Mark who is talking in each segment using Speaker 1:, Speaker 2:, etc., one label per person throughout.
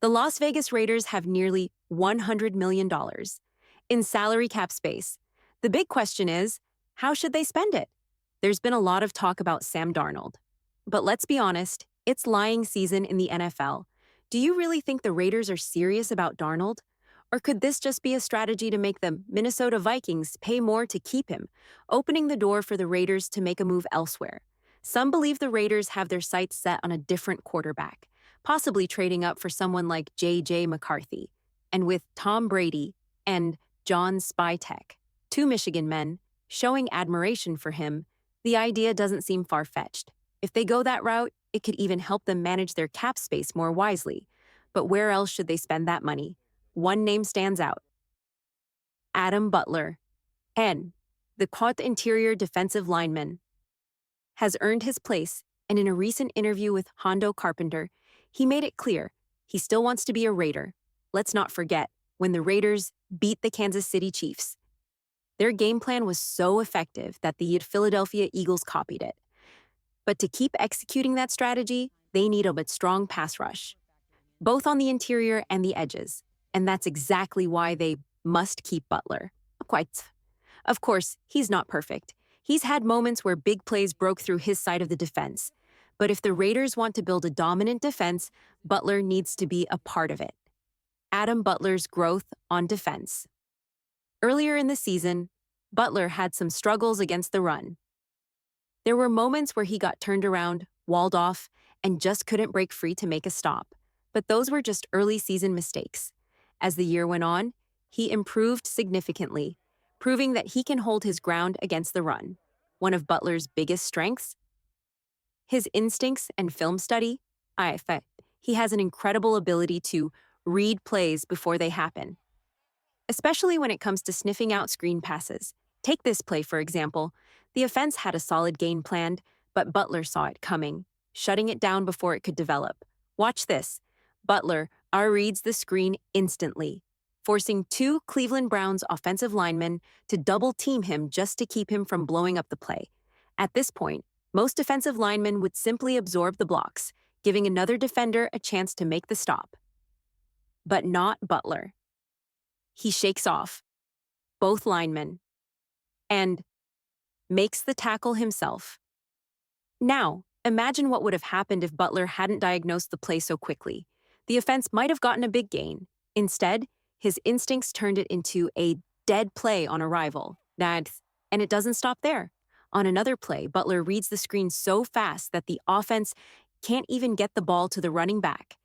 Speaker 1: The Las Vegas Raiders have nearly $100 million in salary cap space. The big question is, how should they spend it? There's been a lot of talk about Sam Darnold. But let's be honest, it's lying season in the NFL. Do you really think the Raiders are serious about Darnold? Or could this just be a strategy to make the Minnesota Vikings pay more to keep him, opening the door for the Raiders to make a move elsewhere? Some believe the Raiders have their sights set on a different quarterback, possibly trading up for someone like J.J. McCarthy. And with Tom Brady and John Spytek, two Michigan men, showing admiration for him, the idea doesn't seem far-fetched. If they go that route, it could even help them manage their cap space more wisely. But where else should they spend that money? One name stands out: Adam Butler. N, the quad interior defensive lineman, has earned his place, and in a recent interview with Hondo Carpenter, he made it clear he still wants to be a Raider. Let's not forget, when the Raiders beat the Kansas City Chiefs, their game plan was so effective that the Philadelphia Eagles copied it. But to keep executing that strategy, they need a strong pass rush, both on the interior and the edges. And that's exactly why they must keep Butler. Quite. Of course, he's not perfect. He's had moments where big plays broke through his side of the defense. But if the Raiders want to build a dominant defense, Butler needs to be a part of it. Adam Butler's growth on defense. Earlier in the season, Butler had some struggles against the run. There were moments where he got turned around, walled off, and just couldn't break free to make a stop. But those were just early season mistakes. As the year went on, he improved significantly, proving that he can hold his ground against the run. One of Butler's biggest strengths? His instincts and film study. He has an incredible ability to read plays before they happen, especially when it comes to sniffing out screen passes. Take this play, for example. The offense had a solid game planned, but Butler saw it coming, shutting it down before it could develop. Watch this. Butler reads the screen instantly, forcing two Cleveland Browns offensive linemen to double-team him just to keep him from blowing up the play. At this point, most defensive linemen would simply absorb the blocks, giving another defender a chance to make the stop. But not Butler. He shakes off both linemen and makes the tackle himself. Now, imagine what would have happened if Butler hadn't diagnosed the play so quickly. The offense might have gotten a big gain. Instead, his instincts turned it into a dead play on arrival. And it doesn't stop there. On another play, Butler reads the screen so fast that the offense can't even get the ball to the running back.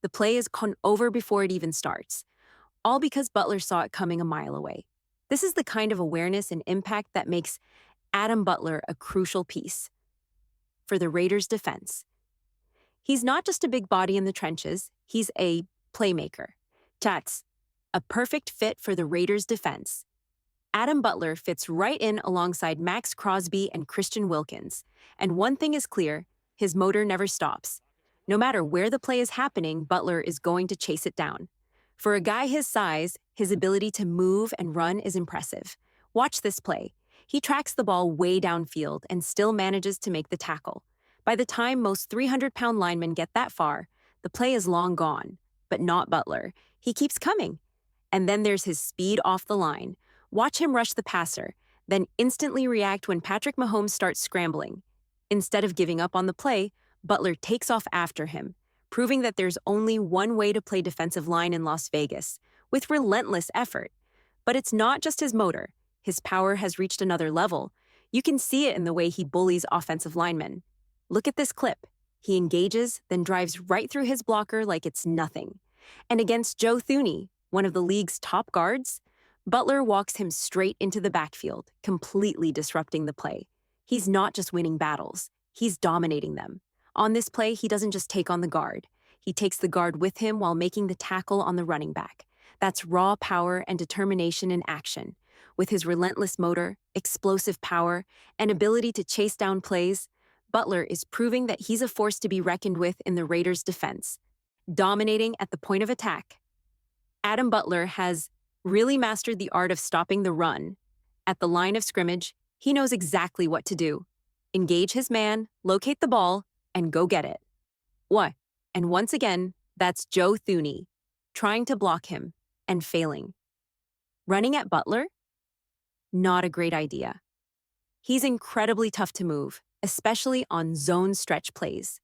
Speaker 1: The play is over before it even starts, all because Butler saw it coming a mile away. This is the kind of awareness and impact that makes Adam Butler a crucial piece for the Raiders' defense. He's not just a big body in the trenches, he's a playmaker. That's a perfect fit for the Raiders' defense. Adam Butler fits right in alongside Max Crosby and Christian Wilkins. And one thing is clear, his motor never stops. No matter where the play is happening, Butler is going to chase it down. For a guy his size, his ability to move and run is impressive. Watch this play. He tracks the ball way downfield and still manages to make the tackle. By the time most 300-pound linemen get that far, the play is long gone. But not Butler. He keeps coming. And then there's his speed off the line. Watch him rush the passer, then instantly react when Patrick Mahomes starts scrambling. Instead of giving up on the play, Butler takes off after him, proving that there's only one way to play defensive line in Las Vegas, with relentless effort. But it's not just his motor. His power has reached another level. You can see it in the way he bullies offensive linemen. Look at this clip. He engages, then drives right through his blocker like it's nothing. And against Joe Thuney, one of the league's top guards, Butler walks him straight into the backfield, completely disrupting the play. He's not just winning battles, he's dominating them. On this play, he doesn't just take on the guard. He takes the guard with him while making the tackle on the running back. That's raw power and determination in action. With his relentless motor, explosive power, and ability to chase down plays, Butler is proving that he's a force to be reckoned with in the Raiders' defense. Dominating at the point of attack, Adam Butler has really mastered the art of stopping the run. At the line of scrimmage, he knows exactly what to do. Engage his man, locate the ball, and go get it. What? And once again, That's Joe Thuney, trying to block him and failing. Running at Butler? Not a great idea. He's incredibly tough to move, especially on zone stretch plays.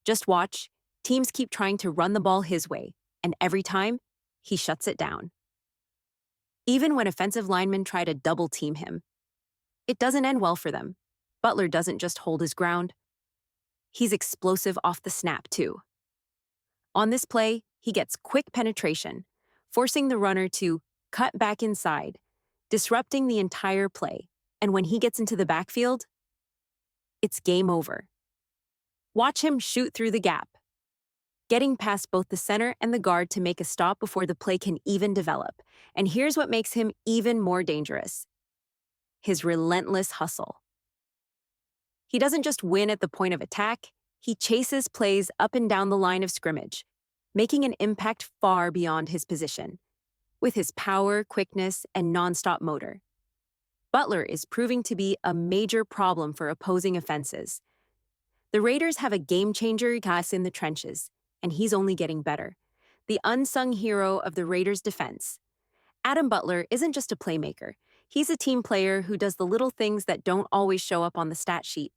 Speaker 1: Just watch, teams keep trying to run the ball his way, and every time, he shuts it down. Even when offensive linemen try to double team him, it doesn't end well for them. Butler doesn't just hold his ground. He's explosive off the snap, too. On this play, he gets quick penetration, forcing the runner to cut back inside, disrupting the entire play. And when he gets into the backfield, it's game over. Watch him shoot through the gap, getting past both the center and the guard to make a stop before the play can even develop. And here's what makes him even more dangerous: his relentless hustle. He doesn't just win at the point of attack, he chases plays up and down the line of scrimmage, making an impact far beyond his position. With his power, quickness, and nonstop motor, Butler is proving to be a major problem for opposing offenses. The Raiders have a game-changer guy in the trenches, and he's only getting better. The unsung hero of the Raiders' defense. Adam Butler isn't just a playmaker. He's a team player who does the little things that don't always show up on the stat sheet.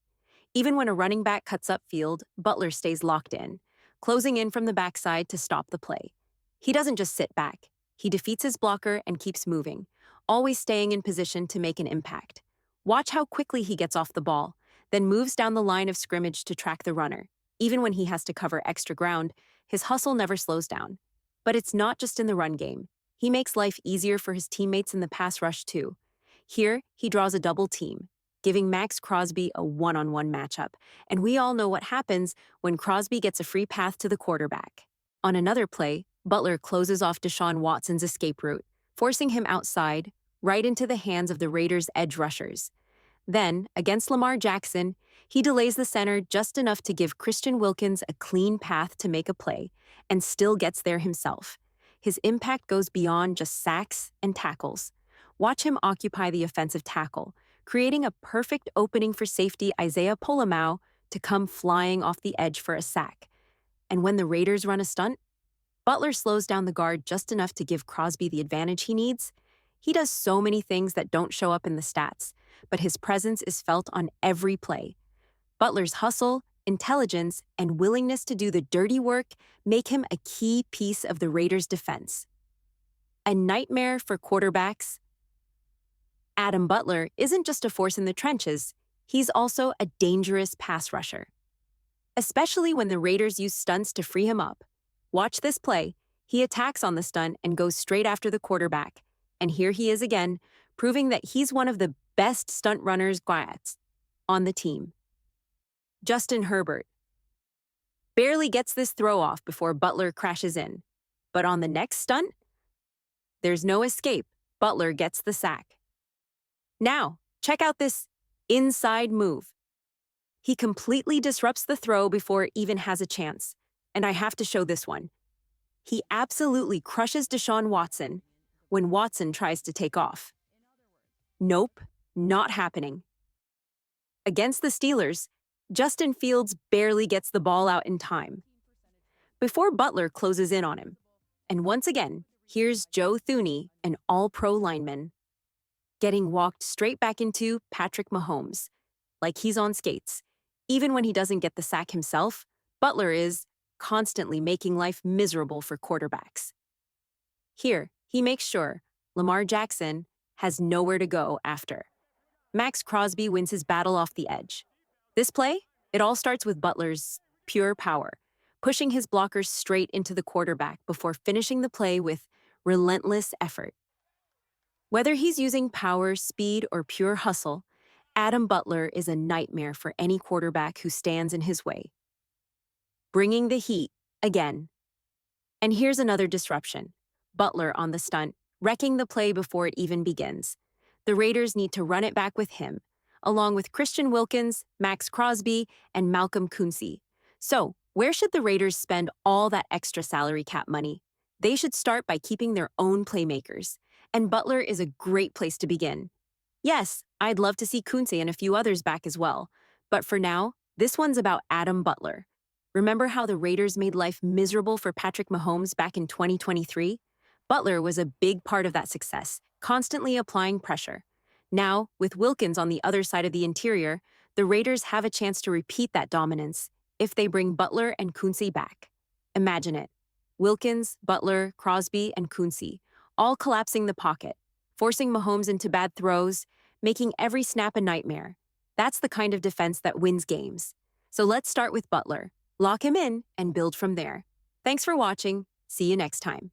Speaker 1: Even when a running back cuts upfield, Butler stays locked in, closing in from the backside to stop the play. He doesn't just sit back. He defeats his blocker and keeps moving, always staying in position to make an impact. Watch how quickly he gets off the ball, then moves down the line of scrimmage to track the runner. Even when he has to cover extra ground, his hustle never slows down. But it's not just in the run game. He makes life easier for his teammates in the pass rush, too. Here, he draws a double team, giving Max Crosby a one-on-one matchup, and we all know what happens when Crosby gets a free path to the quarterback. On another play, Butler closes off Deshaun Watson's escape route, forcing him outside, right into the hands of the Raiders' edge rushers. Then, against Lamar Jackson, he delays the center just enough to give Christian Wilkins a clean path to make a play, and still gets there himself. His impact goes beyond just sacks and tackles. Watch him occupy the offensive tackle, creating a perfect opening for safety Isaiah Polamau to come flying off the edge for a sack. And when the Raiders run a stunt, Butler slows down the guard just enough to give Crosby the advantage he needs. He does so many things that don't show up in the stats, but his presence is felt on every play. Butler's hustle, intelligence, and willingness to do the dirty work make him a key piece of the Raiders' defense. A nightmare for quarterbacks, Adam Butler isn't just a force in the trenches, he's also a dangerous pass rusher. Especially when the Raiders use stunts to free him up. Watch this play. He attacks on the stunt and goes straight after the quarterback. And here he is again, proving that he's one of the best stunt runners on the team. Justin Herbert barely gets this throw off before Butler crashes in. But on the next stunt, there's no escape. Butler gets the sack. Now, check out this inside move. He completely disrupts the throw before it even has a chance. And I have to show this one. He absolutely crushes Deshaun Watson when Watson tries to take off. Nope, not happening. Against the Steelers, Justin Fields barely gets the ball out in time before Butler closes in on him. And once again, here's Joe Thuney, an all-pro lineman, getting walked straight back into Patrick Mahomes, like he's on skates. Even when he doesn't get the sack himself, Butler is constantly making life miserable for quarterbacks. Here, he makes sure Lamar Jackson has nowhere to go after. Max Crosby wins his battle off the edge. This play, it all starts with Butler's pure power, pushing his blockers straight into the quarterback before finishing the play with relentless effort. Whether he's using power, speed, or pure hustle, Adam Butler is a nightmare for any quarterback who stands in his way. Bringing the heat again. And here's another disruption. Butler on the stunt, wrecking the play before it even begins. The Raiders need to run it back with him, along with Christian Wilkins, Max Crosby, and Malcolm Kuntz. So, where should the Raiders spend all that extra salary cap money? They should start by keeping their own playmakers, and Butler is a great place to begin. Yes, I'd love to see Kuntz and a few others back as well, but for now, this one's about Adam Butler. Remember how the Raiders made life miserable for Patrick Mahomes back in 2023? Butler was a big part of that success, constantly applying pressure. Now, with Wilkins on the other side of the interior, the Raiders have a chance to repeat that dominance if they bring Butler and Kunze back. Imagine it. Wilkins, Butler, Crosby, and Kunze, all collapsing the pocket, forcing Mahomes into bad throws, making every snap a nightmare. That's the kind of defense that wins games. So let's start with Butler. Lock him in and build from there. Thanks for watching. See you next time.